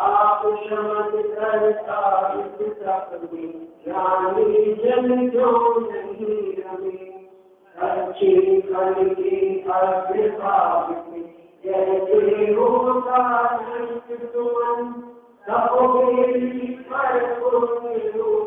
आप शमन करता ज्ञानी जन जो नहीं रमे अच्छी फल की जैसे होता तुमन तपोगी पर जो मेरा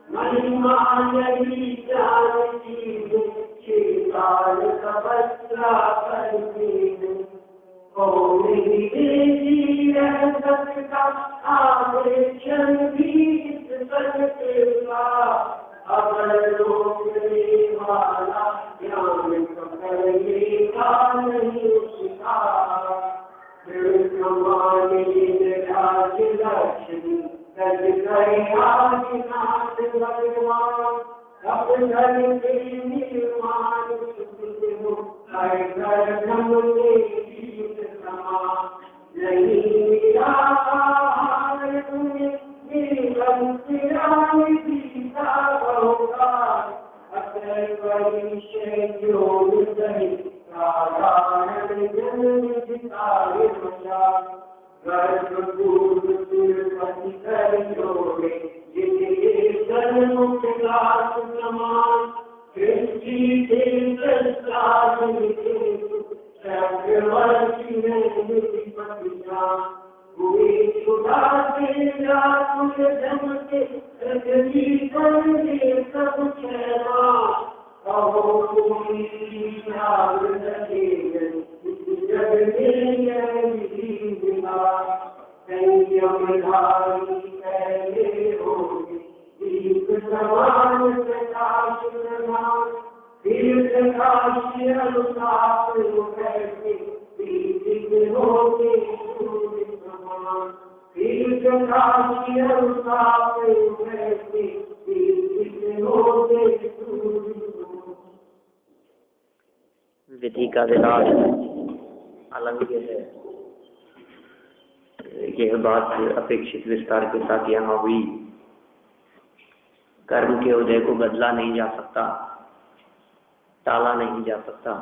महिमा यही जानती हूँ काल तपस्या करती हूँ ओ मेरी देवी रह सकता आगे क्षण भी सकता अगर रोकने वाला ज्ञान पकड़ने का नहीं उसका फिर कमाने लक्ष्मी सज गए भगवान अब घर के निर्माण नहीं मिला तुम्हें होगा अगर परिचय जो नहीं साधारण जन्म जिताए मजा गर्भपूर्व तिरुपति कर जोड़े जिनके जन्म के लाख समान सृष्टि के संसार चक्रवर्ती में हुई खुदा तेरा कुछ जम के रजनी करने सब क्षमा कहो कोई याद रखेगा जग में संयमधारी पहले होगी दीप समान प्रकाश प्रधान दीर्घकाशी अनुताप कैसे दीपित होगी सूर्य समान दीर्घकाशी अनुताप कैसे दीपित होगी सूर्य समान। विधि का विलास अलंघ्य है। यह बात अपेक्षित विस्तार के साथ यहाँ हुई। कर्म के उदय को बदला नहीं जा सकता, टाला नहीं जा सकता।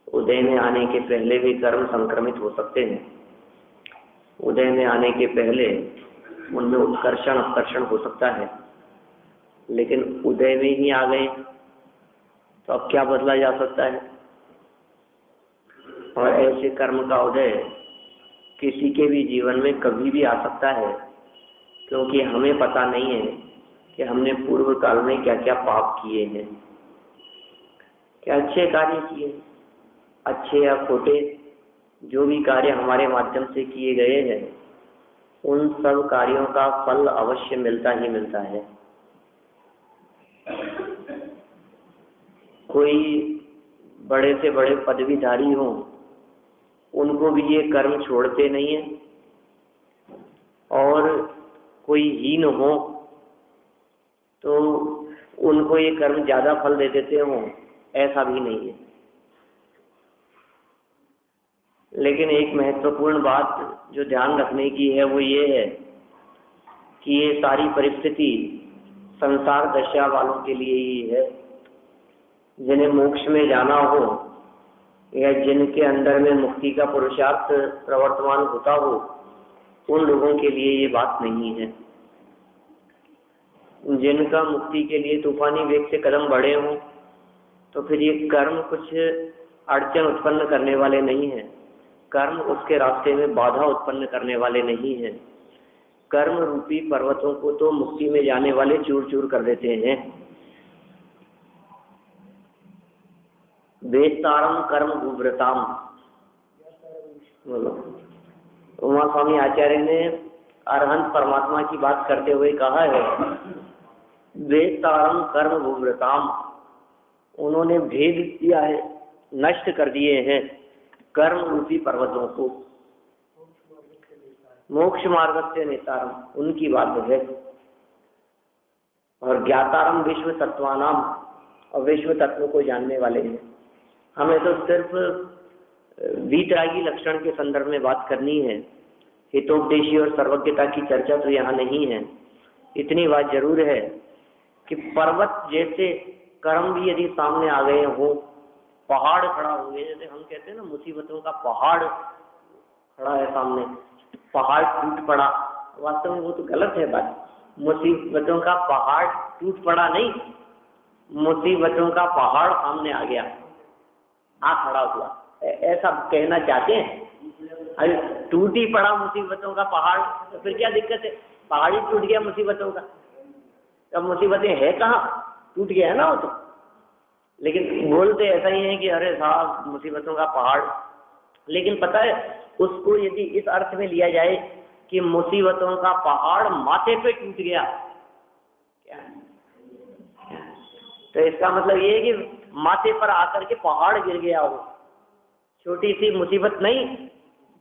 उदय में आने के पहले भी कर्म संक्रमित हो सकते हैं। उदय में आने के पहले उनमें उत्कर्षण अपकर्षण हो सकता है, लेकिन उदय में ही आ गए तो अब क्या बदला जा सकता है। और ऐसे कर्म का उदय किसी के भी जीवन में कभी भी आ सकता है, क्योंकि हमें पता नहीं है कि हमने पूर्व काल में क्या क्या पाप किए हैं, क्या अच्छे कार्य किए, अच्छे या खोटे, जो भी कार्य हमारे माध्यम से किए गए हैं उन सब कार्यों का फल अवश्य मिलता ही मिलता है। कोई बड़े से बड़े पदवीधारी हों, उनको भी ये कर्म छोड़ते नहीं है, और कोई हीन हो तो उनको ये कर्म ज्यादा फल दे देते हों, ऐसा भी नहीं है। लेकिन एक महत्वपूर्ण बात जो ध्यान रखने की है वो ये है कि ये सारी परिस्थिति संसार दशा वालों के लिए ही है। जिन्हें मोक्ष में जाना हो या जिनके अंदर में मुक्ति का पुरुषार्थ प्रवर्तमान होता हो, उन लोगों के लिए ये बात नहीं है। जिनका मुक्ति के लिए तूफानी वेग से कदम बढ़े हों तो फिर ये कर्म कुछ अड़चन उत्पन्न करने वाले नहीं हैं। कर्म उसके रास्ते में बाधा उत्पन्न करने वाले नहीं हैं। कर्म रूपी पर्वतों को तो मुक्ति में जाने वाले चूर चूर कर देते हैं। वेत्तारम कर्म भूव्रताम, बोलो। उमा स्वामी आचार्य ने अरहंत परमात्मा की बात करते हुए कहा है, वेत्तारम कर्म भूव्रताम, उन्होंने भेद दिया है, नष्ट कर दिए हैं कर्म रूपी पर्वतों को मोक्ष मार्ग से नेतारम, उनकी बात है। और ज्ञातारम विश्व तत्वानाम, और विश्व तत्व को जानने वाले हैं। हमें तो सिर्फ वीतरागी लक्षण के संदर्भ में बात करनी है, हितोपदेशी और सर्वज्ञता की चर्चा तो यहाँ नहीं है। इतनी बात जरूर है कि पर्वत जैसे कर्म भी यदि सामने आ गए हो, पहाड़ खड़ा हो गया, जैसे हम कहते हैं ना मुसीबतों का पहाड़ खड़ा है सामने, पहाड़ टूट पड़ा, वास्तव में वो तो गलत है बात। मुसीबतों का पहाड़ टूट पड़ा नहीं, मुसीबतों का पहाड़ सामने आ गया, आ खड़ा हुआ, ऐसा कहना चाहते हैं। अरे टूट ही पड़ा मुसीबतों का पहाड़, तो फिर क्या दिक्कत है? पहाड़ ही टूट गया मुसीबतों का, अब मुसीबतें है कहाँ, टूट गया है ना वो तो। लेकिन बोलते ऐसा ही है कि अरे साहब मुसीबतों का पहाड़, लेकिन पता है उसको यदि इस अर्थ में लिया जाए कि मुसीबतों का पहाड़ माथे पे टूट गया, क्या तो इसका मतलब ये है कि माथे पर आकर के पहाड़ गिर गया हो। छोटी सी मुसीबत नहीं,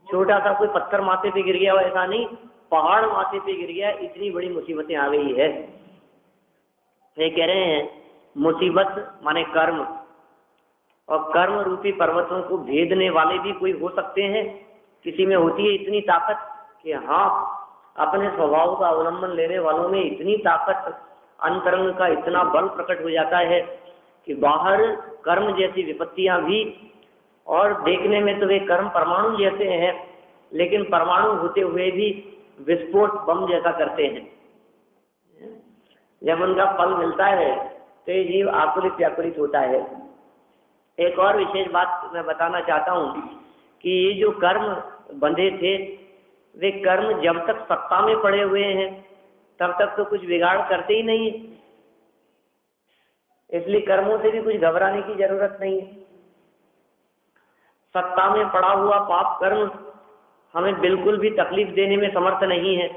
छोटा सा कोई पत्थर माथे पे गिर गया हो ऐसा नहीं, पहाड़ माथे पे गिर गया, इतनी बड़ी मुसीबतें आ गई है। ये कह रहे हैं मुसीबत माने कर्म, और कर्म रूपी पर्वतों को भेदने वाले भी कोई हो सकते हैं। किसी में होती है इतनी ताकत कि हाँ, अपने स्वभाव का अवलंबन लेने वालों में इतनी ताकत, अंतरंग का इतना बल प्रकट हो जाता है कि बाहर कर्म जैसी विपत्तियां भी, और देखने में तो वे कर्म परमाणु जैसे हैं, लेकिन परमाणु होते हुए भी विस्फोट बम जैसा करते हैं। जब उनका फल मिलता है तो ये जीव आकुलित व्याकुलित होता है। एक और विशेष बात मैं बताना चाहता हूँ कि ये जो कर्म बंधे थे, वे कर्म जब तक सत्ता में पड़े हुए हैं तब तक तो कुछ बिगाड़ करते ही नहीं है, इसलिए कर्मों से भी कुछ घबराने की जरूरत नहीं है। सत्ता में पड़ा हुआ पाप कर्म हमें बिल्कुल भी तकलीफ देने में समर्थ नहीं है,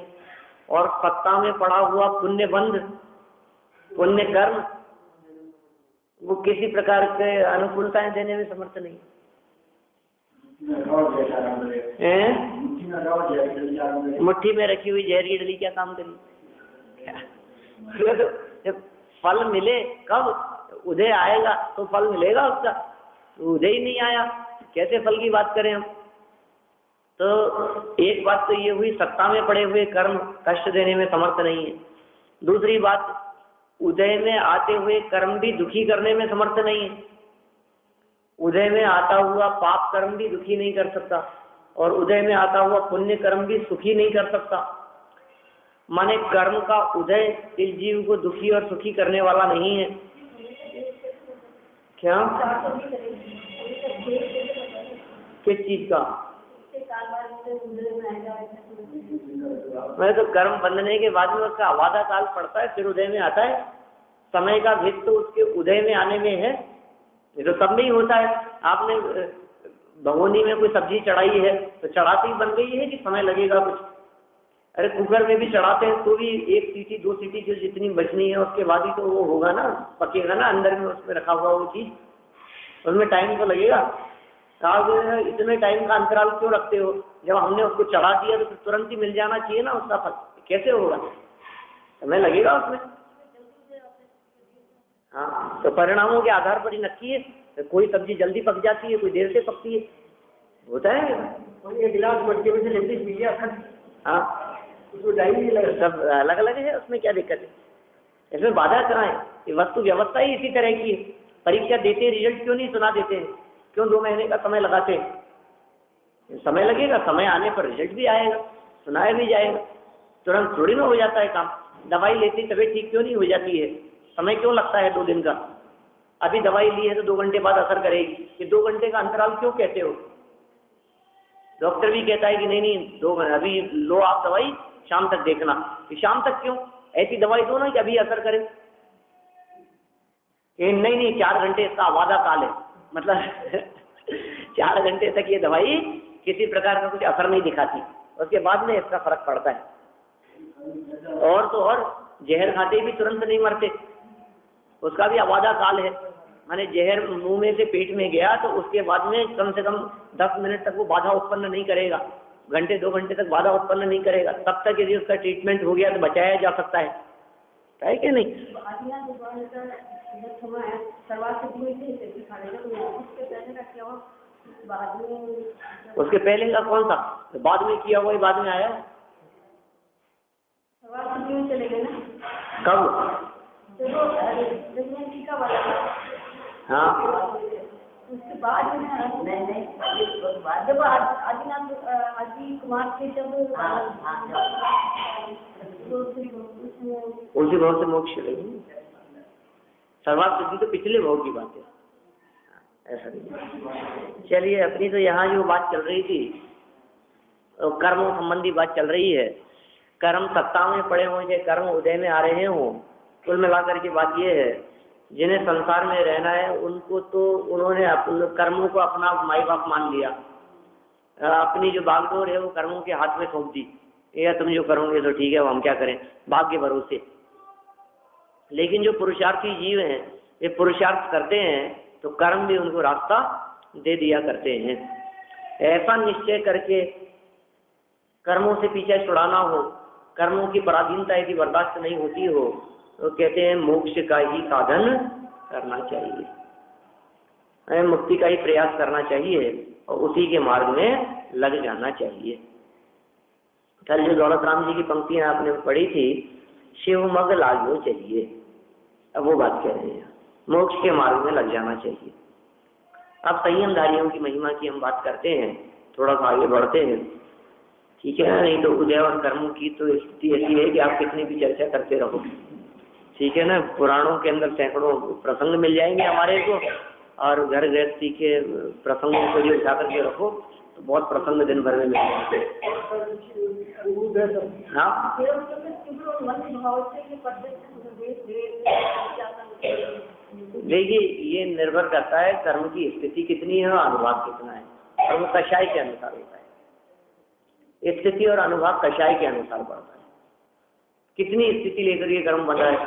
और सत्ता में पड़ा हुआ पुण्य बंध, पुण्य कर्म, वो किसी प्रकार के अनुकूलताएं देने में समर्थ नहीं है। मुट्ठी में रखी हुई जहर की डली क्या काम करी? जब फल मिले कब, उदय आएगा तो फल मिलेगा उसका, तो उदय ही नहीं आया, कैसे फल की बात करें हम? तो एक बात तो ये हुई, सत्ता में पड़े हुए कर्म कष्ट देने में समर्थ नहीं है। दूसरी बात, उदय में आते हुए कर्म भी दुखी करने में समर्थ नहीं है। उदय में आता हुआ पाप कर्म भी दुखी नहीं कर सकता, और उदय में आता हुआ पुण्य कर्म भी सुखी नहीं कर सकता। माने कर्म का उदय इस जीव को दुखी और सुखी करने वाला नहीं है। क्या? किस चीज का? मैं तो कर्म बंधने के बाद में उसका अवादा काल पड़ता है, फिर उदय में आता है। समय का भेद तो उसके उदय में आने में है, ये तो सब में ही होता है। आपने भगोनी में कोई सब्जी चढ़ाई है तो चढ़ाते ही बन गई है कि समय लगेगा कुछ? अरे कुकर में भी चढ़ाते हैं तो भी एक सीटी दो सीटी जो जितनी बचनी है उसके बाद ही तो वो होगा ना, पकेगा ना अंदर में, उसमें रखा हुआ वो चीज, उसमें टाइम तो लगेगा। आप इतने टाइम का अंतराल क्यों रखते हो? जब हमने उसको चढ़ा दिया तो तुरंत ही मिल जाना चाहिए ना उसका फल, कैसे होगा? समय लगेगा उसमें। हाँ, तो परिणामों के आधार पर ही नक्की है, तो कोई सब्जी जल्दी पक जाती है, कोई देर से पकती है, होता है। एक गिलास मटके में से जल्दी पी गया, हाँ, उसको टाइम नहीं लगा। सब अलग अलग है, उसमें क्या दिक्कत है? इसमें बाधा कहाँ है? ये वस्तु व्यवस्था ही इसी तरह की है। परीक्षा देते रिजल्ट क्यों नहीं सुना देते हैं? क्यों 2 महीने का समय लगाते हैं? समय लगेगा, समय आने पर रिजल्ट भी आएगा, सुनाया भी जाएगा, तुरंत थोड़ी ना हो जाता है काम। दवाई लेती तबीयत ठीक क्यों नहीं हो जाती है? समय क्यों लगता है 2 दिन का? अभी दवाई ली है तो 2 घंटे बाद असर करेगी, ये 2 घंटे का अंतराल क्यों कहते हो? डॉक्टर भी कहता है कि नहीं नहीं 2 घंटे अभी लो आप दवाई, शाम तक देखना। कि शाम तक क्यों? ऐसी दवाई दो ना कि अभी असर करे। नहीं नहीं 4 घंटे इसका वादा काल है, मतलब 4 घंटे तक ये दवाई किसी प्रकार का कुछ असर नहीं दिखाती, उसके बाद में इसका फर्क पड़ता है। और तो और जहर खाते भी तुरंत नहीं मरते, उसका भी आवादा काल है। माने जहर मुंह में से पेट में गया तो उसके बाद में कम से कम 10 मिनट तक वो बाधा उत्पन्न नहीं करेगा, घंटे 2 घंटे तक बाधा उत्पन्न नहीं करेगा। तब तक यदि उसका ट्रीटमेंट हो गया तो बचाया जा सकता है कि नहीं? उसके पहले का कौन सा? बाद में किया हुआ बाद में आया? चले गए ना कब? हाँ उसके बाद जब आदि कुमार के जब उसी भाव से मोक्ष चलेगी। सर्वार्थ सिद्धि तो पिछले भाव की बात है, ऐसा नहीं। चलिए, अपनी तो यहाँ जो बात चल रही थी कर्म संबंधी बात चल रही है। कर्म सत्ता में पड़े हों चाहे कर्म उदय में आ रहे हों, कुल मिलाकर की बात यह है जिन्हें संसार में रहना है उनको तो उन्होंने कर्मों को अपना माई बाप मान लिया। अपनी जो बागडोर है वो कर्मों के हाथ में सौंप दी, या तुम जो करोगे तो ठीक है, वो हम क्या करें, भाग्य भरोसे। लेकिन जो पुरुषार्थी जीव हैं ये पुरुषार्थ करते हैं तो कर्म भी उनको रास्ता दे दिया करते हैं। ऐसा निश्चय करके कर्मों से पीछे छुड़ाना हो, कर्मों की पराधीनता यदि बर्दाश्त नहीं होती हो तो कहते हैं मोक्ष का ही साधन करना चाहिए, मुक्ति का ही प्रयास करना चाहिए और उसी के मार्ग में लग जाना चाहिए। कल जो दौलत राम जी की पंक्तियां आपने पढ़ी थी, शिव मग लागो चाहिए, अब वो बात कह रहे हैं, मोक्ष के मार्ग में लग जाना चाहिए। अब संयमधारियों की महिमा की हम बात करते हैं, थोड़ा सा आगे बढ़ते हैं, ठीक है ना? नहीं तो उदय और कर्मों की तो स्थिति ऐसी है कि आप कितनी भी चर्चा करते रहो, ठीक है ना? पुराणों के अंदर सैकड़ों प्रसंग मिल जाएंगे हमारे को, और घर गृहस्थी के प्रसंगों को जो उठा करके रखो तो बहुत प्रसंग दिन भर में मिल जाएंगे। हाँ, देखिए ये निर्भर करता है कर्म की स्थिति कितनी है और अनुभाग कितना है, और वो कषाय के अनुसार होता है। स्थिति और अनुभाग कषाय के अनुसार बढ़ता है। कितनी स्थिति लेकर ये कर्म बन रहा है,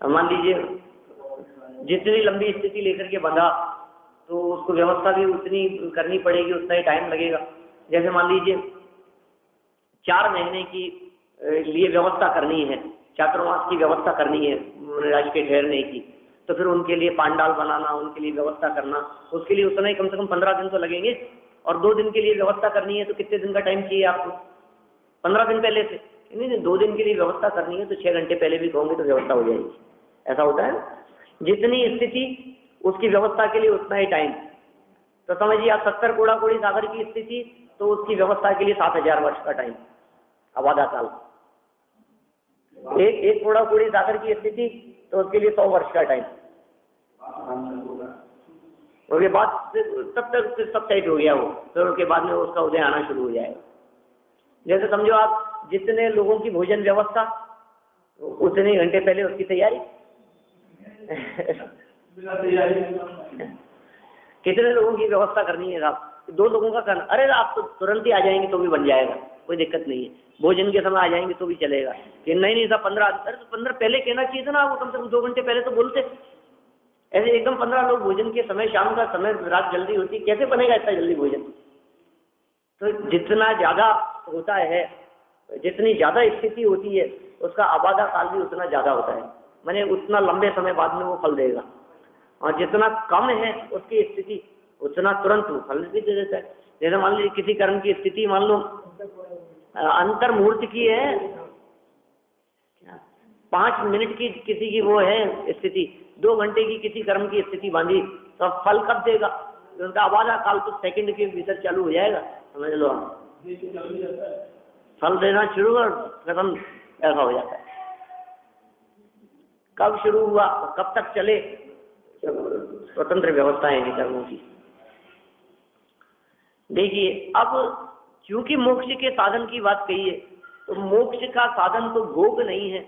मान लीजिए जितनी लंबी स्थिति लेकर के बंधा तो उसको व्यवस्था भी उतनी करनी पड़ेगी, उतना ही टाइम लगेगा। जैसे मान लीजिए 4 महीने की लिए व्यवस्था करनी है, चातुर्मास की व्यवस्था करनी है राज के ठहरने की, तो फिर उनके लिए पांडाल बनाना, उनके लिए व्यवस्था करना, उसके लिए उतना ही कम से कम 15 दिन तो लगेंगे। और 2 दिन के लिए व्यवस्था करनी है तो कितने दिन का टाइम चाहिए आपको? 15 दिन पहले से। नहीं, 2 दिन के लिए व्यवस्था करनी है तो 6 घंटे पहले भी कहोगे तो व्यवस्था हो जाएगी। ऐसा होता है, जितनी स्थिति उसकी व्यवस्था के लिए उतना ही टाइम। तो समझिए आप 70 कोड़ा कोड़ी सागर की स्थिति तो उसकी व्यवस्था के लिए 7000 वर्ष का टाइम, आबादा काल। एक कोड़ा कोड़ी सागर की स्थिति तो उसके लिए 100 वर्ष का टाइम। उसके बाद तब तक सब सेट हो गया वो, फिर उसके बाद में उसका उदय आना शुरू हो जाएगा। जैसे समझो आप जितने लोगों की भोजन व्यवस्था उतने घंटे पहले उसकी तैयारी कितने लोगों की व्यवस्था करनी है साहब? 2 लोगों का करना, अरे आप तो तुरंत ही आ जाएंगे तो भी बन जाएगा, कोई दिक्कत नहीं है। भोजन के समय आ जाएंगे तो भी चलेगा। कि नहीं साहब 15, अरे तो 15 पहले कहना चाहिए था ना आपको, कम से कम 2 घंटे पहले तो बोलते। ऐसे एकदम 15 लोग भोजन के समय, शाम का समय, रात जल्दी होती, कैसे बनेगा इतना जल्दी भोजन? तो जितना ज्यादा होता है, जितनी ज्यादा स्थिति होती है उसका आबादा काल भी उतना ज्यादा होता है, माने उतना लंबे समय बाद में वो फल देगा। और जितना कम है उसकी स्थिति उतना तुरंत वो फल भी दे देता है। जैसे मान लीजिए किसी कर्म की स्थिति मान लो अंतर मुहूर्त की है, 5 मिनट की किसी की वो है स्थिति, 2 घंटे की किसी कर्म की स्थिति बांधी तो फल कब देगा? उनका आबादा काल तो सेकंड के भीतर चालू हो जाएगा, समझ लो। फल देना शुरू और खत्म, ऐसा हो जाता है। कब शुरू हुआ कब तक चले, स्वतंत्र व्यवस्थाएं हैं कर्मों की। देखिए अब क्योंकि मोक्ष के साधन की बात कही है, तो मोक्ष का साधन तो भोग नहीं है,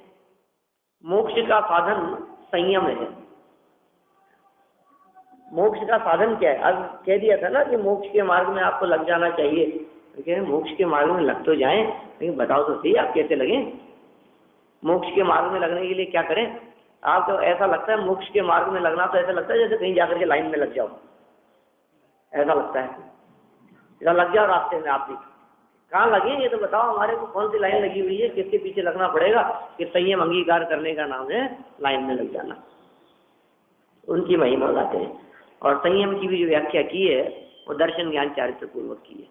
मोक्ष का साधन संयम है। मोक्ष का साधन क्या है? अब कह दिया था ना कि मोक्ष के मार्ग में आपको लग जाना चाहिए, तो कह मोक्ष के मार्ग में लग तो जाएं, लेकिन बताओ तो सही आप कैसे लगे? मोक्ष के मार्ग में लगने के लिए क्या करें? आपको ऐसा लगता है मोक्ष के मार्ग में लगना, तो ऐसा लगता है जैसे कहीं जाकर के लाइन में लग जाओ, ऐसा लगता है। जरा लग जाओ रास्ते में आप भी, कहाँ लगे ये तो बताओ हमारे को, कौन सी लाइन लगी हुई है, किसके पीछे लगना पड़ेगा? कि संयम अंगीकार करने का नाम है लाइन में लग जाना। उनकी महिमा गाते हैं। और संयम की भी जो व्याख्या की है वो दर्शन ज्ञान चारित्र पूर्वक की है।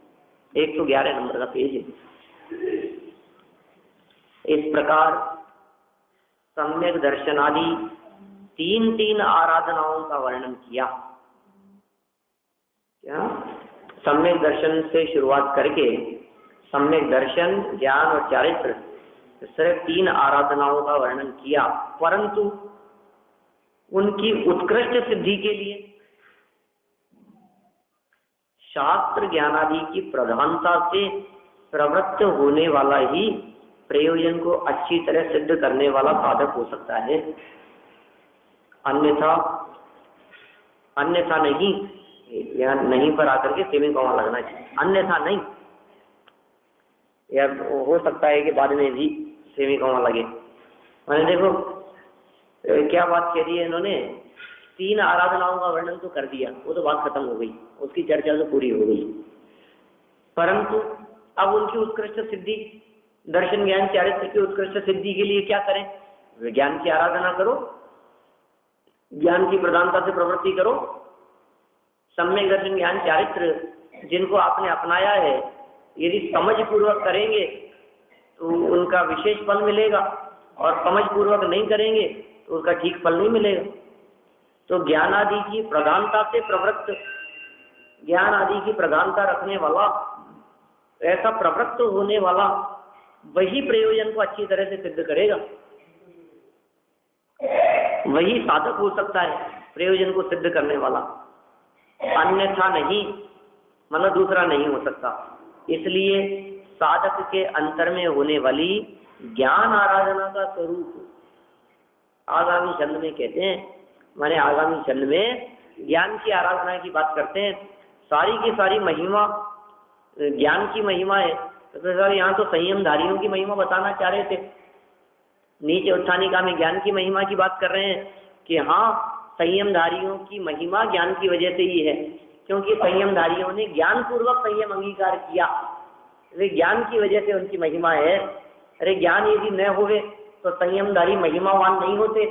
111 नंबर का पेज है। इस प्रकार सम्यक दर्शनादि 3 आराधनाओं का वर्णन किया। क्या? सम्यक दर्शन से शुरुआत करके सम्यक दर्शन, ज्ञान और चारित्र, सिर्फ 3 आराधनाओं का वर्णन किया, परंतु उनकी उत्कृष्ट सिद्धि के लिए शास्त्र ज्ञानादि की प्रधानता से प्रवृत्त होने वाला ही प्रयोजन को अच्छी तरह सिद्ध करने वाला साधक हो सकता है, अन्यथा नहीं। या नहीं पर आकर के सेमिकोमा लगना चाहिए, अन्यथा नहीं। या हो सकता है कि बाद में भी सेमिकोमा लगे। मैंने देखो क्या बात कह दी है इन्होंने, 3 आराधनाओं का वर्णन तो कर दिया, वो तो बात खत्म हो गई, उसकी चर्चा तो पूरी हो गई। परंतु अब उनकी उत्कृष्ट सिद्धि, दर्शन ज्ञान चारित्र की उत्कृष्ट सिद्धि के लिए क्या करें? विज्ञान की आराधना करो, ज्ञान की प्रधानता से प्रवृत्ति करो। सम्यक दर्शन ज्ञान चारित्र जिनको आपने अपनाया है, यदि समझ पूर्वक करेंगे तो उनका विशेष फल मिलेगा, और समझ पूर्वक नहीं करेंगे तो उसका ठीक फल नहीं मिलेगा। तो ज्ञान आदि की प्रधानता से प्रवृत्त, ज्ञान आदि की प्रधानता रखने वाला, ऐसा प्रवृत्त होने वाला वही प्रयोजन को अच्छी तरह से सिद्ध करेगा, वही साधक हो सकता है प्रयोजन को सिद्ध करने वाला, अन्यथा नहीं, मतलब दूसरा नहीं हो सकता। इसलिए साधक के अंतर में होने वाली ज्ञान आराधना का स्वरूप आगामी छंद में कहते हैं। माने आगामी छंद में ज्ञान की आराधना की बात करते हैं। सारी की सारी महिमा ज्ञान की महिमा है, तो सर यहाँ तो संयमधारियों की महिमा बताना चाह रहे थे। नीचे उत्थानिका में ज्ञान की महिमा की बात कर रहे हैं कि हाँ, संयमधारियों की महिमा ज्ञान की वजह से ही है, क्योंकि संयमधारियों ने ज्ञान पूर्वक संयम अंगीकार किया, वे ज्ञान की वजह से उनकी महिमा है। अरे ज्ञान यदि न होवे तो संयमधारी महिमावान नहीं होते,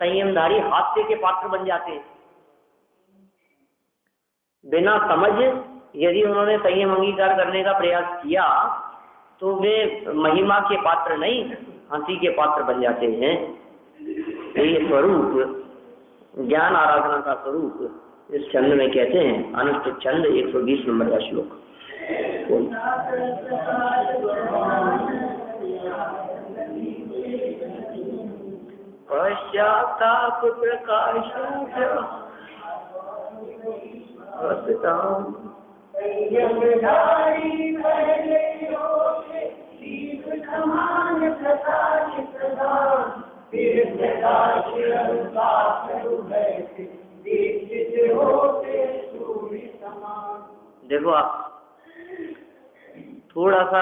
संयमधारी हास्य के पात्र बन जाते। बिना समझ यदि उन्होंने संयम अंगीकार करने का प्रयास किया तो वे महिमा के पात्र नहीं, हंसी के पात्र बन जाते हैं। ये स्वरूप ज्ञान आराधना का स्वरूप इस छंद में कहते हैं। अनुष्ठित छंद 120 नंबर का श्लोक। पश्चाताप प्रकाश देखो आप थोड़ा सा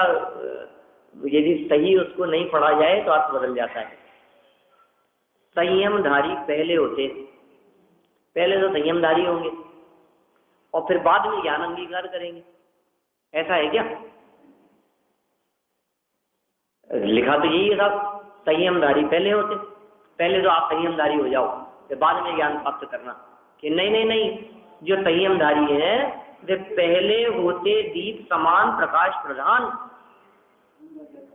यदि सही उसको नहीं पढ़ा जाए तो अर्थ बदल जाता है। संयमधारी पहले होते, पहले तो संयमधारी होंगे और फिर बाद में ज्ञान अंगीकार करेंगे, ऐसा है क्या? लिखा तो यही है साहब, संयमधारी पहले होते, पहले तो आप संयमधारी हो जाओ फिर बाद में ज्ञान प्राप्त करना। कि नहीं नहीं नहीं, जो संयमधारी है वे पहले होते दीप समान प्रकाश प्रधान।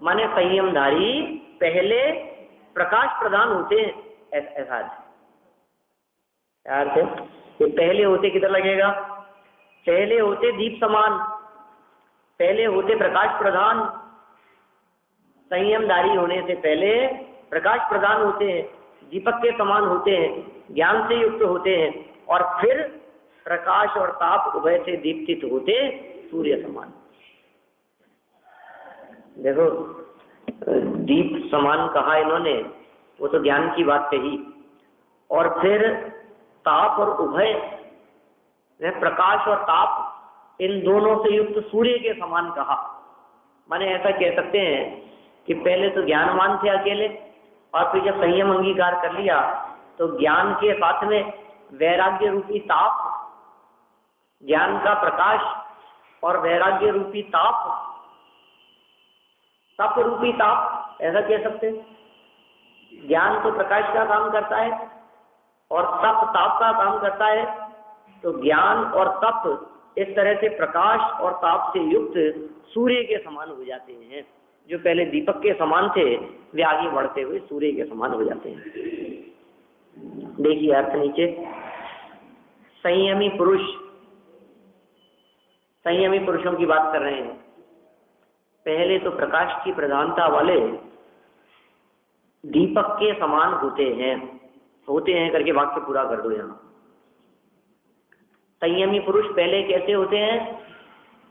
माने संयमधारी पहले प्रकाश प्रधान होते हैं, ऐसा यार थे। ये पहले होते किधर लगेगा? पहले होते दीप समान, पहले होते प्रकाश प्रधान। संयमधारी होने से पहले प्रकाश प्रधान होते हैं, दीपक के समान होते हैं, ज्ञान से युक्त होते हैं, और फिर प्रकाश और ताप उभय से दीप्तित होते सूर्य समान। देखो दीप समान कहा इन्होंने, वो तो ज्ञान की बात कही, और फिर ताप और उभय, प्रकाश और ताप, इन दोनों से युक्त सूर्य के समान कहा। माने ऐसा कह सकते हैं कि पहले तो ज्ञानवान थे अकेले, और फिर जब संयम अंगीकार कर लिया तो ज्ञान के साथ में वैराग्य रूपी ताप, ज्ञान का प्रकाश और वैराग्य रूपी ताप, तप रूपी ताप, ऐसा कह सकते हैं। ज्ञान तो प्रकाश का काम करता है और तप ताप का काम करता है। तो ज्ञान और तप इस तरह से प्रकाश और ताप से युक्त सूर्य के समान हो जाते हैं। जो पहले दीपक के समान थे वे आगे बढ़ते हुए सूर्य के समान हो जाते हैं। देखिए अर्थ नीचे, संयमी पुरुष, संयमी पुरुषों की बात कर रहे हैं। पहले तो प्रकाश की प्रधानता वाले दीपक के समान होते हैं करके वाक्य पूरा कर दो। यहाँ संयमी पुरुष पहले कैसे होते हैं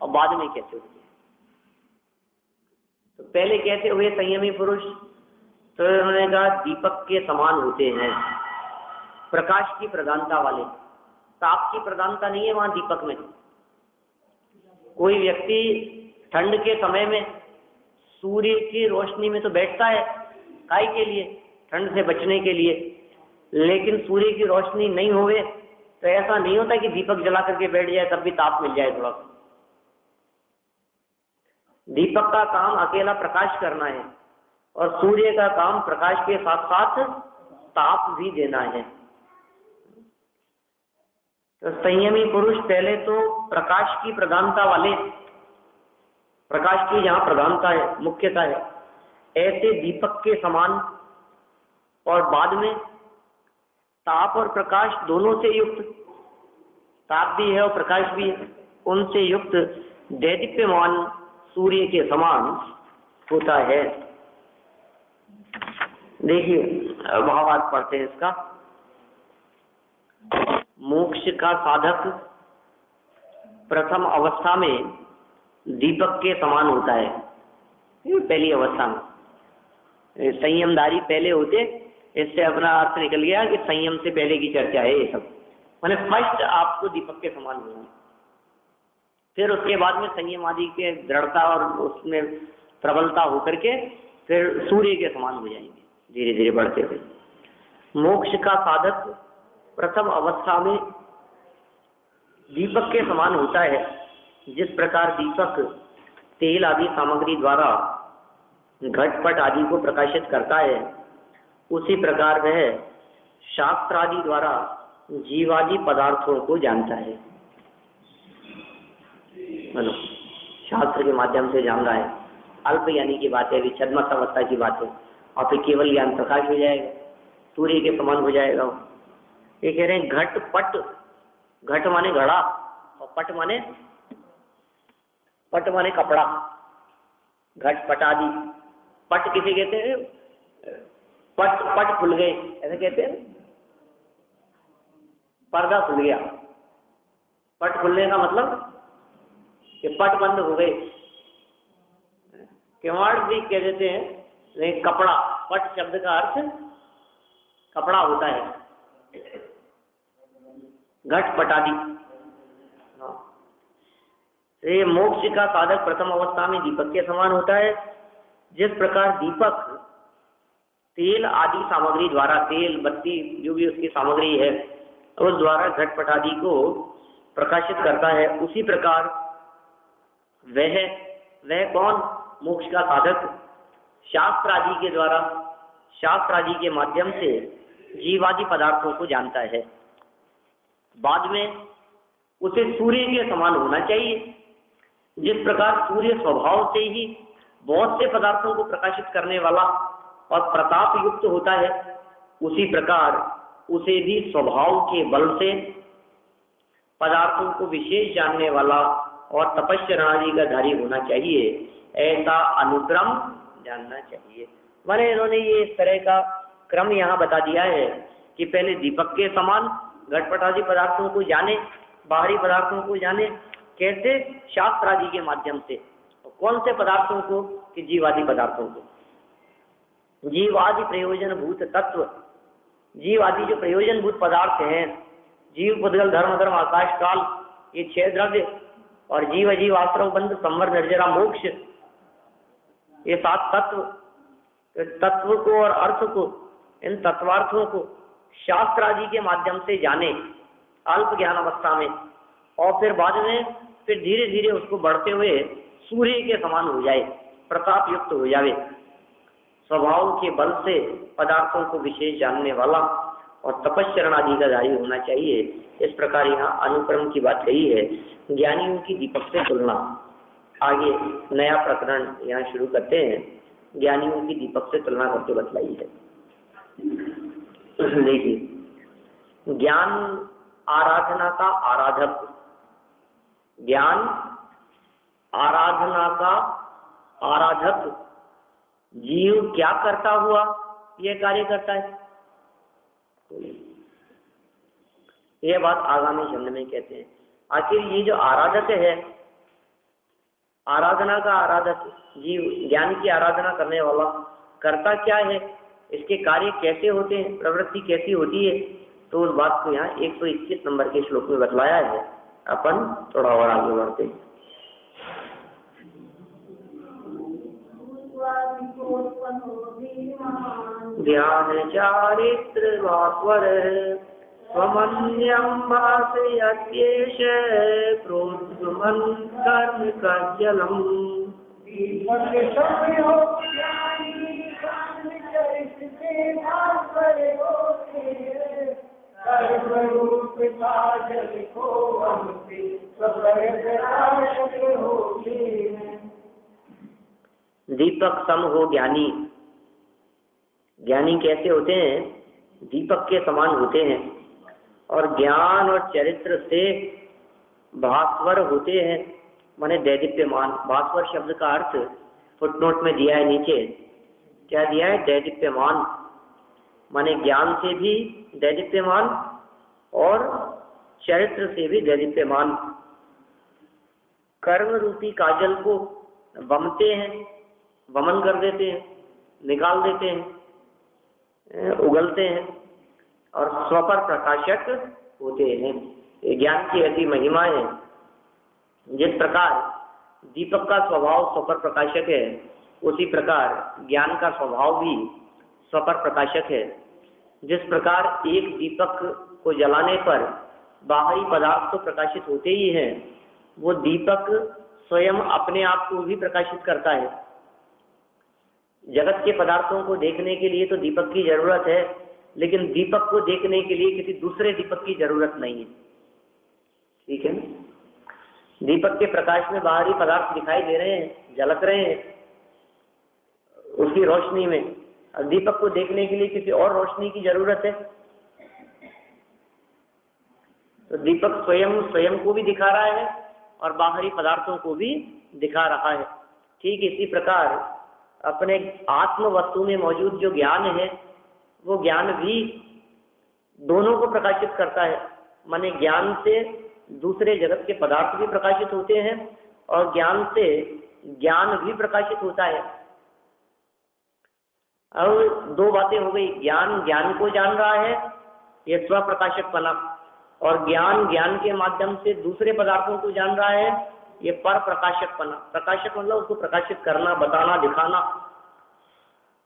और बाद में कैसे होते हैं। तो पहले कैसे हुए संयमी पुरुष, तो उन्होंने कहा दीपक के समान होते हैं, प्रकाश की प्रधानता वाले। ताप की प्रधानता नहीं है वहां दीपक में। कोई व्यक्ति ठंड के समय में सूर्य की रोशनी में तो बैठता है काय के लिए, ठंड से बचने के लिए, लेकिन सूर्य की रोशनी नहीं होवे तो ऐसा नहीं होता कि दीपक जला करके बैठ जाए तब भी ताप मिल जाए थोड़ा। दीपक का काम अकेला प्रकाश करना है और सूर्य का काम प्रकाश के साथ साथ ताप भी देना है। तो संयमी पुरुष पहले तो प्रकाश की प्रधानता वाले, प्रकाश की जहां प्रधानता है, मुख्यता है, ऐसे दीपक के समान, और बाद में ताप और प्रकाश दोनों से युक्त, ताप भी है और प्रकाश भी है, उनसे युक्त दैदीप्यमान सूर्य के समान होता है। देखिए भावार्थ पढ़ते हैं इसका। मोक्ष का साधक प्रथम अवस्था में दीपक के समान होता है, पहली अवस्था में। संयमधारी पहले होते, इससे अपना अर्थ निकल गया कि संयम से पहले की चर्चा है ये सब। मैंने फर्स्ट आपको दीपक के समान होना, फिर उसके बाद में संयम आदि के दृढ़ता और उसमें प्रबलता होकर के फिर सूर्य के समान हो जाएंगे धीरे धीरे बढ़ते हुए। मोक्ष का साधक प्रथम अवस्था में दीपक के समान होता है। जिस प्रकार दीपक तेल आदि सामग्री द्वारा घटपट आदि को प्रकाशित करता है, उसी प्रकार वह शास्त्र आदि द्वारा जीवादि पदार्थों को जानता है। शास्त्र के माध्यम से जान रहा है। अल्प यानी की बात है, अभी छद्मस अवस्था की बात है, और फिर केवल ज्ञान प्रकाश हो जाएगा, सूर्य के समान हो जाएगा। ये कह रहे हैं घट पट, घट माने घड़ा और पट माने कपड़ा, घट पट आदि। पट किसे कहते हैं? पट खुल गए ऐसे कहते हैं, पर्दा खुल गया। पट खुलने का मतलब कि पट बंद हो गए, किवाड़ भी कह देते हैं, लेकिन कपड़ा, पट शब्द का अर्थ कपड़ा होता है, घट पटादी। ये मोक्ष का साधक प्रथम अवस्था में दीपक के समान होता है। जिस प्रकार दीपक तेल आदि सामग्री द्वारा, तेल बत्ती जो भी उसकी सामग्री है उस द्वारा घटपट आदि को प्रकाशित करता है, उसी प्रकार वह कौन? मोक्ष का साधक शास्त्र आदि के द्वारा, शास्त्र आदि के माध्यम से जीवादि पदार्थों को जानता है। बाद में उसे सूर्य के समान होना चाहिए। जिस प्रकार सूर्य स्वभाव से ही बहुत से पदार्थों को प्रकाशित करने वाला और प्रताप युक्त होता है, उसी प्रकार उसे भी स्वभाव के बल से पदार्थों को विशेष जानने वाला और तपस्या का धारी होना चाहिए, ऐसा अनुक्रम जानना चाहिए। मैंने इन्होंने ये इस तरह का क्रम यहाँ बता दिया है कि पहले दीपक के समान घटपट आदि पदार्थों को जाने, बाहरी पदार्थों को जाने, कैसे? शास्त्र आदि के माध्यम से। कौन से पदार्थों को? कि जीवादि पदार्थों को। जीवादि प्रयोजन भूत तत्व, जीवादि जो प्रयोजन भूत पदार्थ हैं, जीव पुद्गल धर्म धर्म आकाश काल, ये 6 द्रव्य, और जीव जीव आश्रव बंध संवर निर्जरा मोक्ष, ये 7 तत्व, तो तत्व को और अर्थ को, इन तत्वार्थों को शास्त्र आदि के माध्यम से जाने अल्प ज्ञान अवस्था में, और फिर बाद में फिर धीरे धीरे उसको बढ़ते हुए सूर्य के समान हो जाए, प्रताप युक्त हो जावे, स्वभाव के बल से पदार्थों को विशेष जानने वाला और तपस्चरण आदि का धारी होना चाहिए। इस प्रकार यहाँ अनुक्रम की बात कही है। ज्ञानियों की दीपक से तुलना, आगे नया प्रकरण यहाँ शुरू करते हैं। ज्ञानियों की दीपक से तुलना करके बतलाई है। देखिए, ज्ञान आराधना का आराधक, ज्ञान आराधना का आराधक जीव क्या करता हुआ यह कार्य करता है, यह बात आगामी शब्द में कहते हैं। आखिर ये जो आराधक है, आराधना का आराधक जीव, ज्ञान की आराधना करने वाला करता क्या है, इसके कार्य कैसे होते हैं, प्रवृत्ति कैसी होती है, तो उस बात को यहाँ 121 नंबर के श्लोक में बतलाया है। अपन थोड़ा और आगे बढ़ते हैं। ध्यान चारित्र वास्वर स्वमन्यं भासयत्येष प्रोद्गमन कर्म काज्जलम्। दीपक सम हो ज्ञानी। ज्ञानी कैसे होते हैं, दीपक के समान होते हैं, और ज्ञान और चरित्र से भास्वर होते हैं, माने दैदीप्यमान। भास्वर शब्द का अर्थ फुटनोट में दिया है नीचे, क्या दिया है, दैदीप्यमान, माने ज्ञान से भी दैदीप्यमान और चरित्र से भी दैदीप्यमान। कर्म रूपी काजल को वमते हैं, वमन कर देते हैं, निकाल देते हैं, उगलते हैं, और स्वपर प्रकाशक होते हैं। ये ज्ञान की ऐसी महिमा है। जिस प्रकार दीपक का स्वभाव स्वपर प्रकाशक है, उसी प्रकार ज्ञान का स्वभाव भी स्वपर प्रकाशक है। जिस प्रकार एक दीपक को जलाने पर बाहरी पदार्थ तो प्रकाशित होते ही हैं, वो दीपक स्वयं अपने आप को भी प्रकाशित करता है। जगत के पदार्थों को देखने के लिए तो दीपक की जरूरत है, लेकिन दीपक को देखने के लिए किसी दूसरे दीपक की जरूरत नहीं है। ठीक है, दीपक के प्रकाश में बाहरी पदार्थ दिखाई दे रहे हैं, झलक रहे हैं उसकी रोशनी में। अब दीपक को देखने के लिए किसी और रोशनी की जरूरत है, तो दीपक स्वयं को भी दिखा रहा है और बाहरी पदार्थों को भी दिखा रहा है। ठीक इसी प्रकार अपने आत्म वस्तु में मौजूद जो ज्ञान है, वो ज्ञान भी दोनों को प्रकाशित करता है। माने ज्ञान से दूसरे जगत के पदार्थ भी प्रकाशित होते हैं और ज्ञान से ज्ञान भी प्रकाशित होता है। अब दो बातें हो गई, ज्ञान ज्ञान को जान रहा है, ये स्व प्रकाशकपना, और ज्ञान ज्ञान के माध्यम से दूसरे पदार्थों को जान रहा है, ये पर प्रकाशकपना। प्रकाशक मतलब उसको प्रकाशित करना, बताना, दिखाना।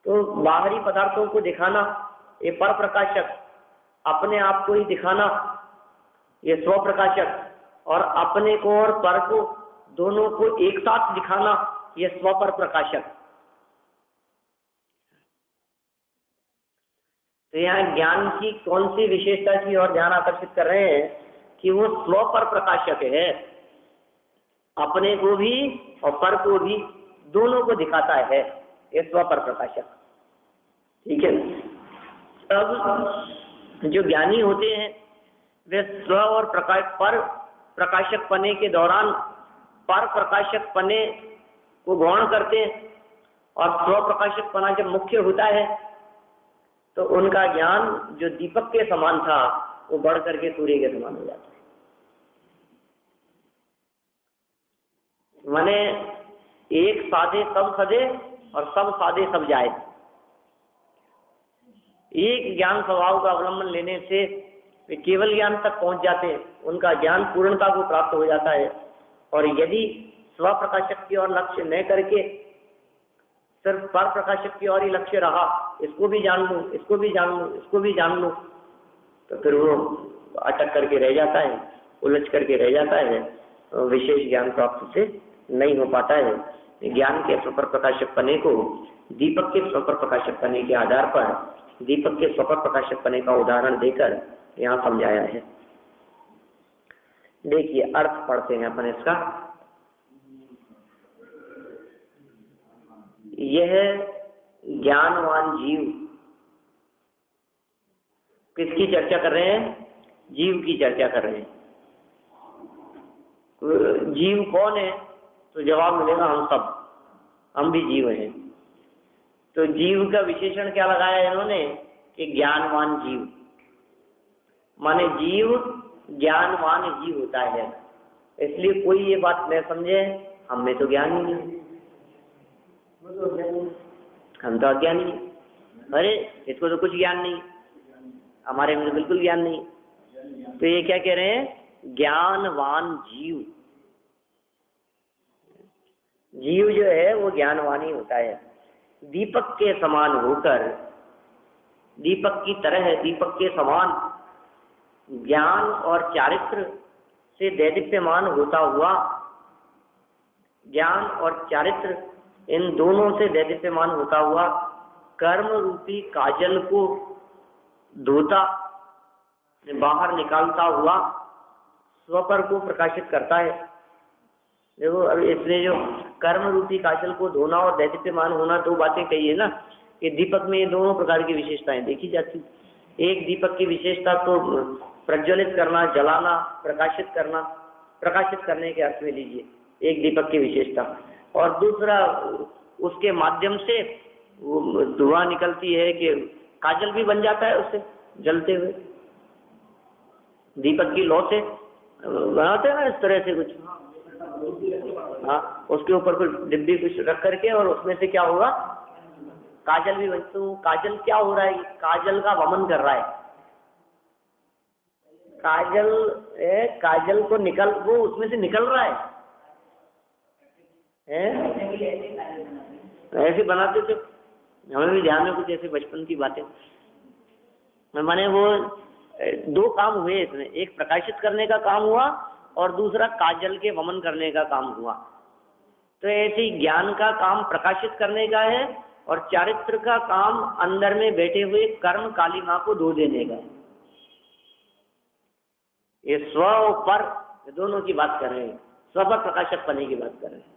तो बाहरी पदार्थों को दिखाना ये पर प्रकाशक, अपने आप को ही दिखाना ये स्व प्रकाशक, और अपने को और पर को दोनों को एक साथ दिखाना ये स्व पर प्रकाशक। तो यहाँ ज्ञान की कौन सी विशेषता की ओर ध्यान आकर्षित कर रहे हैं कि वो स्व पर प्रकाशक है, अपने को भी और पर को भी दोनों को दिखाता है, ये स्व पर प्रकाशक। ठीक है, अब जो ज्ञानी होते हैं वे स्व और पर प्रकाशक पने के दौरान पर प्रकाशक पने को गौण करते हैं, और स्व प्रकाशक पना जब मुख्य होता है तो उनका ज्ञान जो दीपक के समान था वो बढ़ करके सूर्य के समान हो जाता है। माने एक साधे सब सदे और सब साधे सब जाए। एक ज्ञान स्वभाव का अवलंबन लेने से वे केवल ज्ञान तक पहुंच जाते हैं, उनका ज्ञान पूर्णता को प्राप्त हो जाता है। और यदि स्व प्रकाशक की ओर लक्ष्य न करके सिर्फ पर प्रकाशक की ओर ही लक्ष्य रहा, इसको भी जान लूं, इसको भी जान लूं, इसको भी जान लूं, तो फिर वो अटक करके रह जाता है, उलझ करके रह जाता है, विशेष ज्ञान प्राप्त से नहीं हो पाता है। ज्ञान के स्वपर प्रकाशक पने को दीपक के स्वपर प्रकाशक पने के आधार पर दीपक के स्वपर प्रकाशक पने का उदाहरण देकर यहाँ समझाया है। देखिए अर्थ पढ़ते हैं अपन इसका। यह ज्ञानवान जीव, किसकी चर्चा कर रहे हैं? जीव की चर्चा कर रहे हैं। जीव कौन है? तो जवाब मिलेगा हम सब, हम भी जीव हैं। तो जीव का विशेषण क्या लगाया इन्होंने कि ज्ञानवान जीव, माने जीव ज्ञानवान ही होता है। इसलिए कोई ये बात न समझे हम में तो ज्ञान ही नहीं, हम तो अज्ञानी हैं, अरे इसको तो कुछ ज्ञान नहीं, हमारे में तो बिल्कुल ज्ञान नहीं। तो ये क्या कह रहे हैं? ज्ञानवान जीव, जीव जो है वो ज्ञानवान ही होता है। दीपक के समान होकर, दीपक की तरह, दीपक के समान ज्ञान और चारित्र से दैदीप्यमान होता हुआ, ज्ञान और चारित्र इन दोनों से दैदीप्यमान होता हुआ कर्म रूपी काजल को धोता, बाहर निकालता हुआ स्वपर को प्रकाशित करता है। देखो अब इसने जो कर्म रूपी काजल को धोना और दैदीप्यमान होना, दो बातें कही है ना, कि दीपक में ये दोनों प्रकार की विशेषताएं देखी जाती। एक दीपक की विशेषता तो प्रज्वलित करना, जलाना, प्रकाशित करना, प्रकाशित करने के अर्थ में लीजिए एक दीपक की विशेषता, और दूसरा उसके माध्यम से धुआं निकलती है कि काजल भी बन जाता है उससे जलते हुए। दीपक की लौ से बनाते हैं ना इस तरह से कुछ, हाँ, उसके ऊपर कुछ डिब्बी कुछ रख करके और उसमें से क्या होगा, काजल भी बन। तो काजल क्या हो रहा है? काजल का वमन कर रहा है। काजल को निकल, वो उसमें से निकल रहा है, ऐसे बनाते थे, हमें भी ध्यान में कुछ ऐसे बचपन की बातें। माने वो दो काम हुए इसमें, एक प्रकाशित करने का काम हुआ और दूसरा काजल के वमन करने का काम हुआ। तो ऐसे ही ज्ञान का काम प्रकाशित करने का है और चारित्र का काम अंदर में बैठे हुए कर्म कालिमा को धो देने का है। ये स्व और पर दोनों की बात कर रहे हैं, स्व पर प्रकाशक पने की बात कर रहे हैं।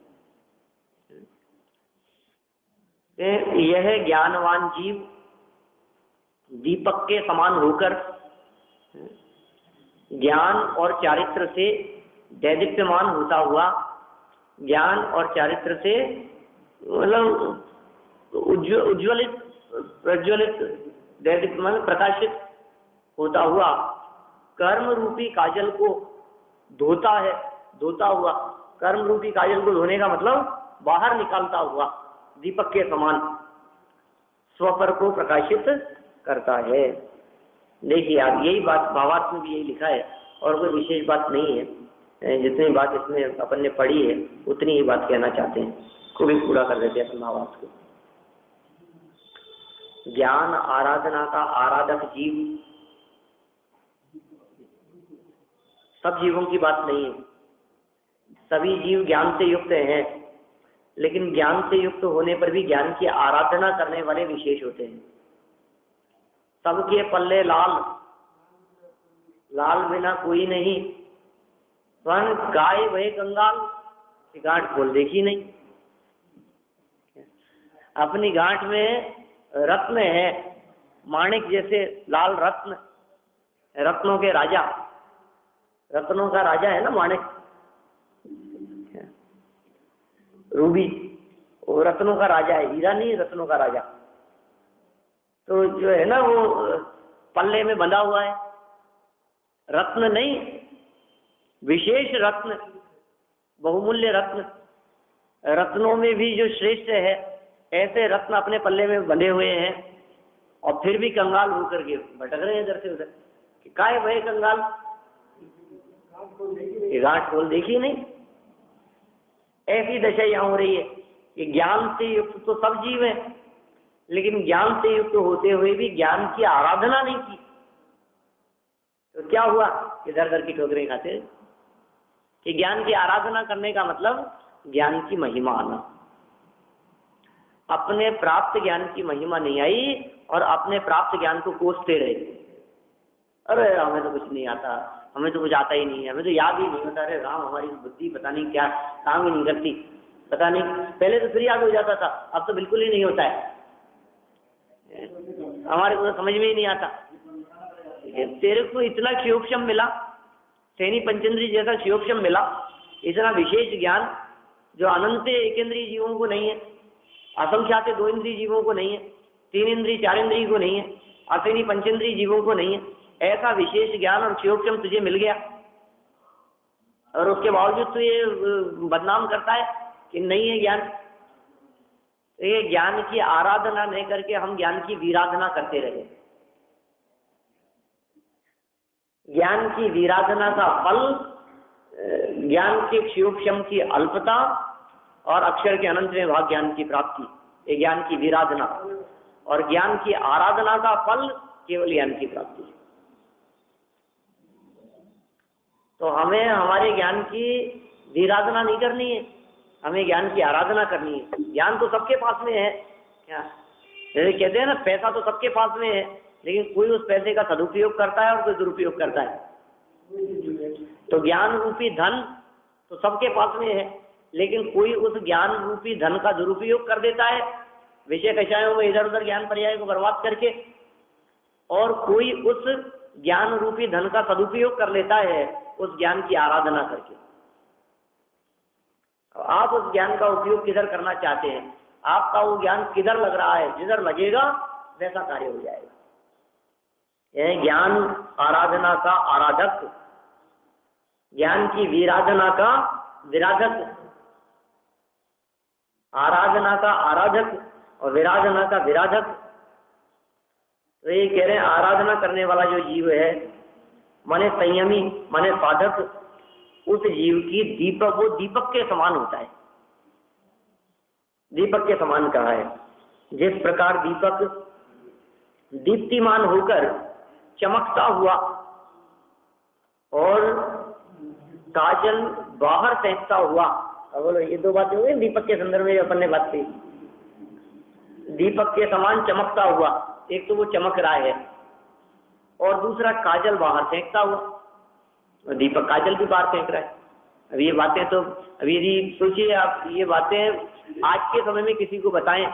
यह ज्ञानवान जीव दीपक के समान होकर ज्ञान और चारित्र से दैदीप्यमान होता हुआ, ज्ञान और चारित्र से मतलब उज्ज्वलित, प्रज्वलित, दैदीप्यमान, प्रकाशित होता हुआ कर्म रूपी काजल को धोता है, धोता हुआ। कर्म रूपी काजल को धोने का मतलब बाहर निकालता हुआ दीपक के समान स्वपर को प्रकाशित करता है। देखिए आप, यही बात भावार्थ में भी यही लिखा है और कोई विशेष बात नहीं है। जितनी बात इसमें अपन ने पढ़ी है उतनी ही बात कहना चाहते हैं, को भी पूरा कर देते हैं अपन भावार्थ को। ज्ञान आराधना का आराधक जीव, सब जीवों की बात नहीं है, सभी जीव ज्ञान से युक्त हैं, लेकिन ज्ञान से युक्त होने पर भी ज्ञान की आराधना करने वाले विशेष होते हैं। सबके पल्ले लाल, लाल बिना कोई नहीं, वन गाय वह कंगाल की गांठ खोल देखी नहीं। अपनी गांठ में रत्न है, माणिक जैसे लाल रत्न, रत्नों के राजा, रत्नों का राजा है ना माणिक, रूबी वो रत्नों का राजा है, हीरा नहीं, रत्नों का राजा। तो जो है ना वो पल्ले में बंधा हुआ है, रत्न नहीं, विशेष रत्न, बहुमूल्य रत्न, रत्नों में भी जो श्रेष्ठ है, ऐसे रत्न अपने पल्ले में बंधे हुए हैं और फिर भी कंगाल होकर के भटक रहे हैं इधर से उधर। काय भय कंगाल, गांठ खोल देखी नहीं। ऐसी दशा यहाँ हो रही है कि ज्ञान से युक्त तो सब जीव है, लेकिन ज्ञान से युक्त होते हुए भी ज्ञान की आराधना नहीं की, तो क्या हुआ कि दर दर की ठोकरें खाते। कि ज्ञान की आराधना करने का मतलब ज्ञान की महिमा आना। अपने प्राप्त ज्ञान की महिमा नहीं आई और अपने प्राप्त ज्ञान को कोसते रहे। अरे हमें तो कुछ नहीं आता, हमें तो कुछ आता ही नहीं है, हमें तो याद ही नहीं होता। अरे राम, हमारी बुद्धि पता नहीं क्या काम ही नहीं करती, पता नहीं, पहले तो फिर याद हो जाता था, अब तो बिल्कुल ही नहीं होता है, हमारे को तो समझ में ही नहीं आता। तेरे को इतना क्षयोक्षम मिला, सैनी पंचेंद्री जैसा क्षयोक्षम मिला, इतना विशेष ज्ञान जो अनंत एकेंद्रीय जीवों को नहीं है, असंख्यात 2 इंद्रिय जीवों को नहीं है, 3 इंद्रिय 4 इंद्रिय को नहीं है, असैनी पंचेंद्रिय जीवों को नहीं है, ऐसा विशेष ज्ञान और क्षयोक्षम तुझे मिल गया, और उसके बावजूद तू ये बदनाम करता है कि नहीं है ज्ञान। तो ये ज्ञान की आराधना नहीं करके हम ज्ञान की विराधना करते रहे। ज्ञान की विराधना का फल ज्ञान के क्षयोक्षम की अल्पता और अक्षर के अनंत में भाग ज्ञान की प्राप्ति, ये ज्ञान की विराधना। और ज्ञान की आराधना का फल केवल ज्ञान की प्राप्ति। तो हमें हमारे ज्ञान की विराधना नहीं करनी है, हमें ज्ञान की आराधना करनी है। ज्ञान तो सबके पास में है, क्या जैसे कहते हैं ना, पैसा तो सबके पास में है, लेकिन कोई उस पैसे का सदुपयोग करता है और कोई दुरुपयोग करता है। तो ज्ञान रूपी धन तो सबके पास में है, लेकिन कोई उस ज्ञान रूपी धन का दुरुपयोग कर देता है विषय कषायों में इधर उधर ज्ञान पर्याय को बर्बाद करके, और कोई उस ज्ञान रूपी धन का सदुपयोग कर लेता है उस ज्ञान की आराधना करके। आप उस ज्ञान का उपयोग किधर करना चाहते हैं, आपका वो ज्ञान किधर लग रहा है, जिधर लगेगा वैसा कार्य हो जाएगा। यह ज्ञान आराधना का आराधक, ज्ञान की विराधना का विराधक, आराधना का आराधक और विराधना का विराधक। तो ये कह रहे हैं आराधना करने वाला जो जीव है, माने संयमी, माने साधक, उस जीव की दीपक, वो दीपक के समान होता है। दीपक के समान कहा है, जिस प्रकार दीपक दीप्तिमान होकर चमकता हुआ और काजल बाहर फेंकता हुआ। अब बोलो, ये 2 बातें हो गई दीपक के संदर्भ में अपन ने बात की। दीपक के समान चमकता हुआ, एक तो वो चमक रहा है, और दूसरा काजल बाहर फेंकता हुआ, और दीपक काजल भी बाहर फेंक रहा है। अब ये बातें तो, अब यदि सोचिए आप, ये बातें आज के समय में किसी को बताएं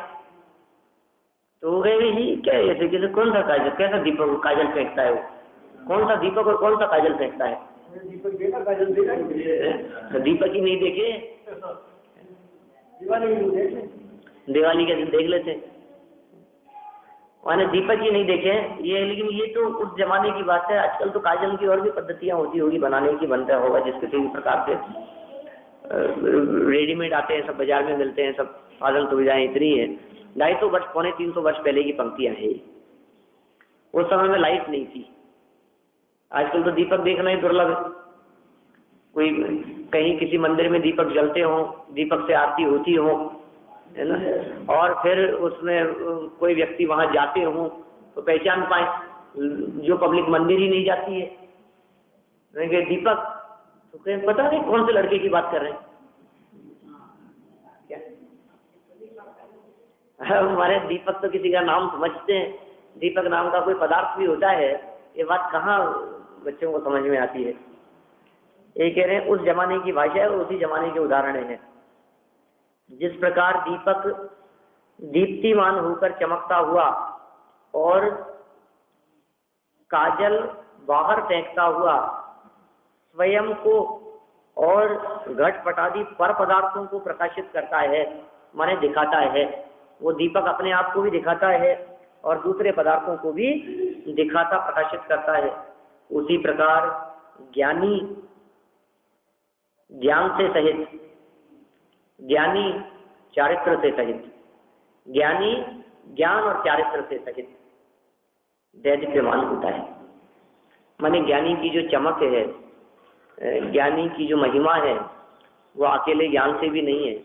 तो वो कहेंगे ही क्या, ऐसे किसी कौन सा काजल, कैसा दीपक काजल फेंकता है, वो कौन सा दीपक और कौन सा काजल फेंकता है। दीपक देखा, काजल देखा, तो दीपक ही नहीं देखे, दिवाली के दिन देख लेते, माने दीपक ही नहीं देखे ये। लेकिन ये तो उस जमाने की बात है, आजकल तो काजल की और भी पद्धतियां होती होगी बनाने की, बनता होगा जिस किसी भी प्रकार से रेडीमेड आते हैं, सब बाजार में मिलते हैं, सब साधन सुविधाएं इतनी है। 250 वर्ष, 250 वर्ष पहले की पंक्तियां हैं। उस समय में लाइट नहीं थी, आजकल तो दीपक देखना ही दुर्लभ है। कोई कहीं किसी मंदिर में दीपक जलते हो, दीपक से आरती होती हो, है ना, और फिर उसमें कोई व्यक्ति वहां जाते हो तो पहचान पाए, जो पब्लिक मंदिर ही नहीं जाती है, दीपक, तो कहीं पता नहीं कौन से लड़के की बात कर रहे हैं क्या। हमारे दीपक तो किसी का नाम समझते हैं, दीपक नाम का कोई पदार्थ भी होता है, ये बात कहाँ बच्चों को समझ में आती है। ये कह रहे हैं उस जमाने की भाषा है और उसी जमाने के उदाहरण हैं। जिस प्रकार दीपक दीप्तिमान होकर चमकता हुआ और काजल बाहर फेंकता हुआ स्वयं को और घटपट आदि पर पदार्थों को प्रकाशित करता है, माने दिखाता है। वो दीपक अपने आप को भी दिखाता है और दूसरे पदार्थों को भी दिखाता, प्रकाशित करता है। उसी प्रकार ज्ञानी ज्ञान से सहित, ज्ञानी चारित्र से सहित, ज्ञानी ज्ञान और चारित्र से सहित दैदिप्यमान होता है। माने ज्ञानी की जो चमक है, ज्ञानी की जो महिमा है, वो अकेले ज्ञान से भी नहीं है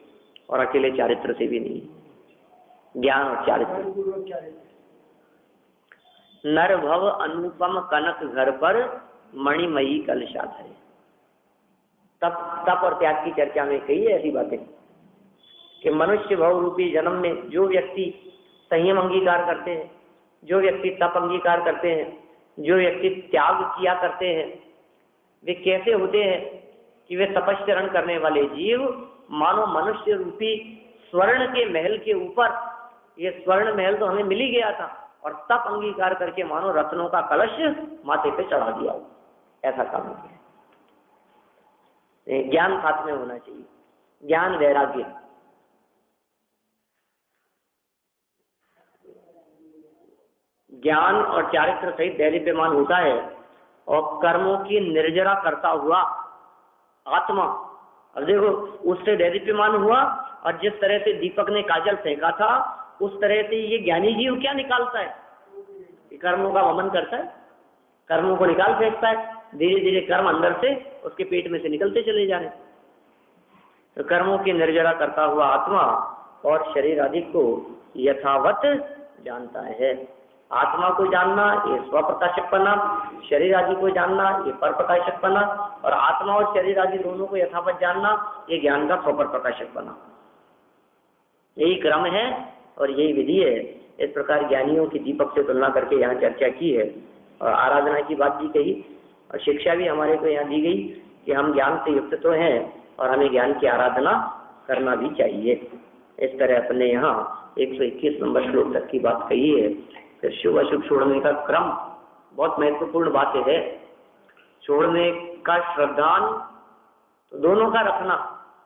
और अकेले चारित्र से भी नहीं, ज्ञान और चारित्र। पूर्वक क्या है? नर भव अनुपम कनक घर पर मणिमयी कलशात है। तप और त्याग की चर्चा में कही है ऐसी बातें कि मनुष्य भव रूपी जन्म में जो व्यक्ति संयम अंगीकार करते हैं, जो व्यक्ति तप अंगीकार करते हैं, जो व्यक्ति त्याग किया करते हैं, वे कैसे होते हैं कि वे तपस्चरण करने वाले जीव मानो मनुष्य रूपी स्वर्ण के महल के ऊपर, ये स्वर्ण महल तो हमें मिल ही गया था, और तप अंगीकार करके मानो रत्नों का कलश माथे पे चढ़ा दिया हो, ऐसा काम किया। ज्ञान साथ में होना चाहिए, ज्ञान वैराग्य। ज्ञान और चारित्र सहित दैदीप्यमान होता है, और कर्मों की निर्जरा करता हुआ आत्मा, अब देखो उससे दैदीप्यमान हुआ, और जिस तरह से दीपक ने काजल फेंका था उस तरह से ये ज्ञानी जीव क्या निकालता है, कर्मों का वमन करता है, कर्मों को निकाल फेंकता है, धीरे धीरे कर्म अंदर से उसके पेट में से निकलते चले जा रहे। तो कर्मों की निर्जरा करता हुआ आत्मा और शरीर आदि को यथावत जानता है। आत्मा को जानना ये स्वप्रकाशकपना, शरीर आदि को जानना ये परप्रकाशकपना, और आत्मा और शरीर आदि दोनों को यथावत जानना ये ज्ञान का स्वपर प्रकाशकपना। यही क्रम है और यही विधि है। इस प्रकार ज्ञानियों की दीपक से तुलना करके यहाँ चर्चा की है, और आराधना की बात भी कही, और शिक्षा भी हमारे को यहाँ दी गई कि हम ज्ञान से युक्त तो हैं और हमें ज्ञान की आराधना करना भी चाहिए। इस तरह अपने यहाँ 121 नंबर श्लोक तक की बात कही है। फिर शुभ अशुभ छोड़ने का क्रम बहुत महत्वपूर्ण बात है। छोड़ने का श्रद्धान तो दोनों का रखना,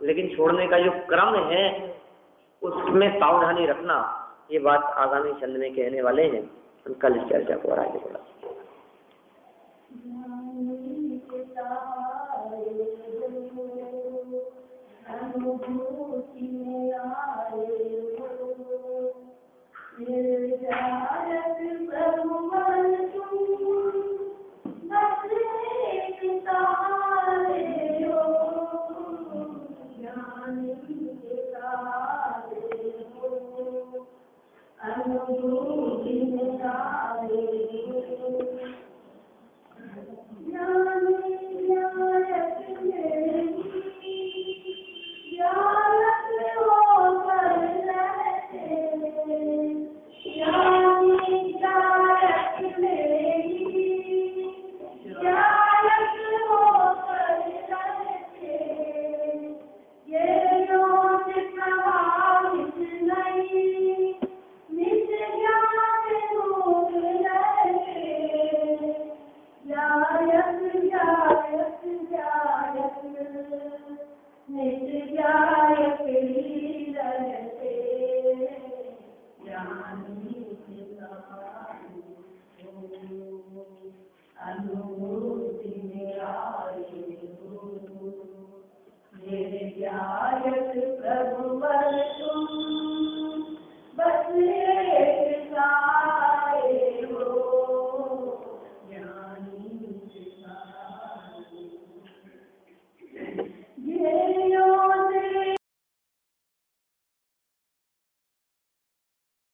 लेकिन छोड़ने का जो क्रम है उसमें सावधानी रखना, ये बात आगामी छंद में कहने वाले हैं। हम कल इस चर्चा को और आगे बढ़ा। प्रभु